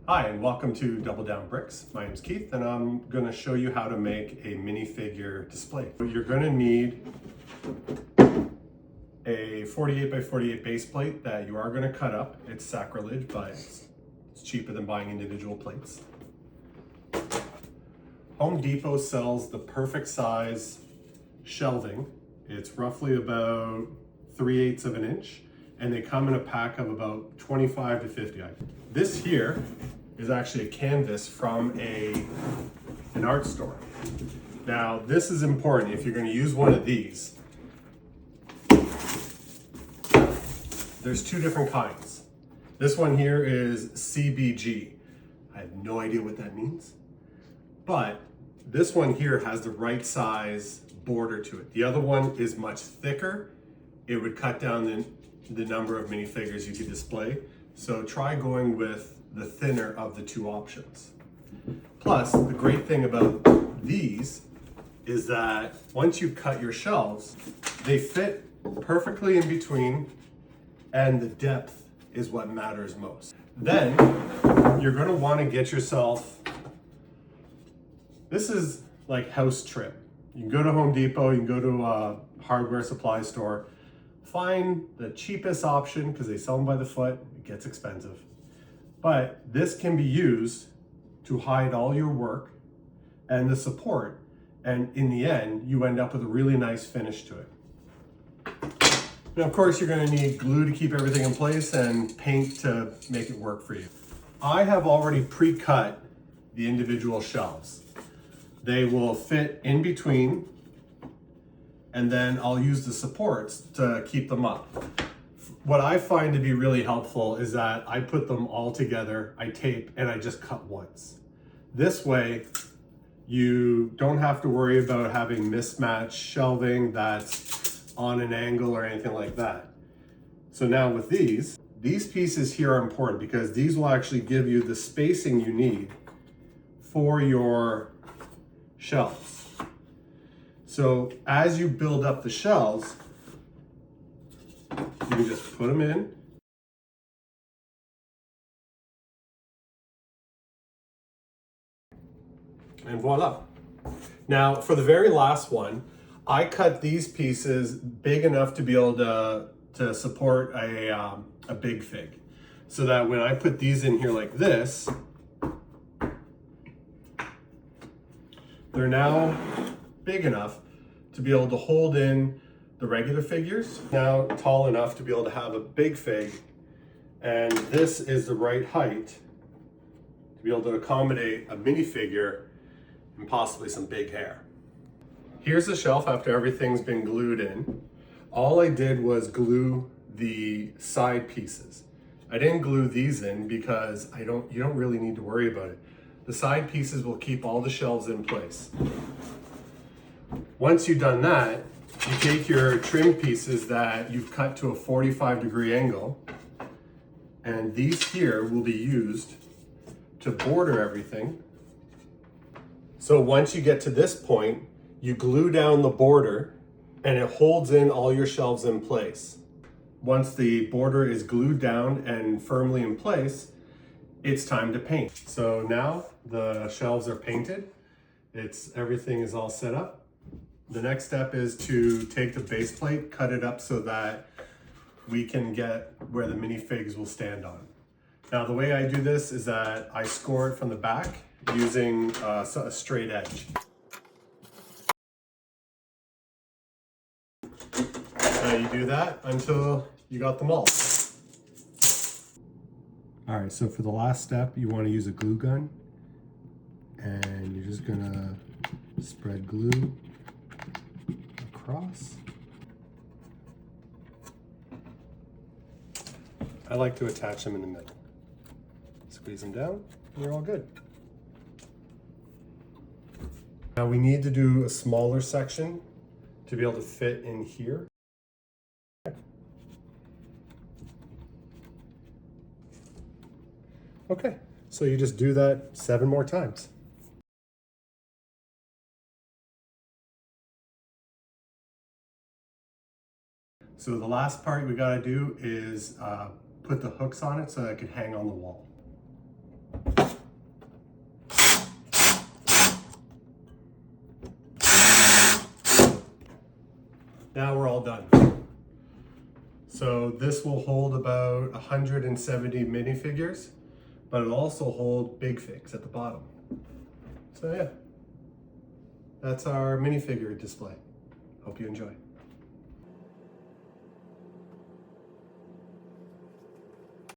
Hi, and welcome to Double Down Bricks. My name is Keith, and I'm going to show you how to make a minifigure display. You're going to need a 48 by 48 base plate that you are going to cut up. It's sacrilege, but it's cheaper than buying individual plates. Home Depot sells the perfect size shelving. It's roughly about 3/8 of an inch, and they come in a pack of about 25 to 50. This here is actually a canvas from an art store. Now, this is important if you're going to use one of these. There's two different kinds. This one here is CBG. I have no idea what that means, but this one here has the right size border to it. The other one is much thicker. It would cut down the number of minifigures you could display. So try going with the thinner of the two options. Plus, the great thing about these is that once you cut your shelves, they fit perfectly in between, and the depth is what matters most. Then you're going to want to get yourself, this is like house trim. You can go to Home Depot, you can go to a hardware supply store, find the cheapest option because they sell them by the foot. It gets expensive. But this can be used to hide all your work and the support, and in the end, you end up with a really nice finish to it. Now, of course, you're going to need glue to keep everything in place and paint to make it work for you. I have already pre-cut the individual shelves. They will fit in between, and then I'll use the supports to keep them up. What I find to be really helpful is that I put them all together, I tape, and I just cut once. This way, you don't have to worry about having mismatched shelving that's on an angle or anything like that. So now with these pieces here are important because these will actually give you the spacing you need for your shelves. So as you build up the shelves, you can just put them in. And voila. Now for the very last one, I cut these pieces big enough to be able to support a big fig. So that when I put these in here like this, they're now big enough to be able to hold in the regular figures, now tall enough to be able to have a big fig, and this is the right height to be able to accommodate a minifigure and possibly some big hair. Here's the shelf after everything's been glued in. All I did was glue the side pieces. I didn't glue these in because you don't really need to worry about it. The side pieces will keep all the shelves in place. Once you've done that, you take your trim pieces that you've cut to a 45-degree angle, and these here will be used to border everything. So once you get to this point, you glue down the border and it holds in all your shelves in place. Once the border is glued down and firmly in place, it's time to paint. So now the shelves are painted. Everything is all set up. The next step is to take the base plate, cut it up so that we can get where the minifigs will stand on. Now the way I do this is that I score it from the back using a straight edge. Now you do that until you got them all. All right, so for the last step, you want to use a glue gun, and you're just gonna spread glue across. I like to attach them in the middle. Squeeze them down, and you're all good. Now we need to do a smaller section to be able to fit in here. Okay, so you just do that 7 more times. So the last part we gotta do is put the hooks on it so that it can hang on the wall. Now we're all done. So this will hold about 170 minifigures, but it'll also hold big figs at the bottom. So yeah, that's our minifigure display. Hope you enjoy.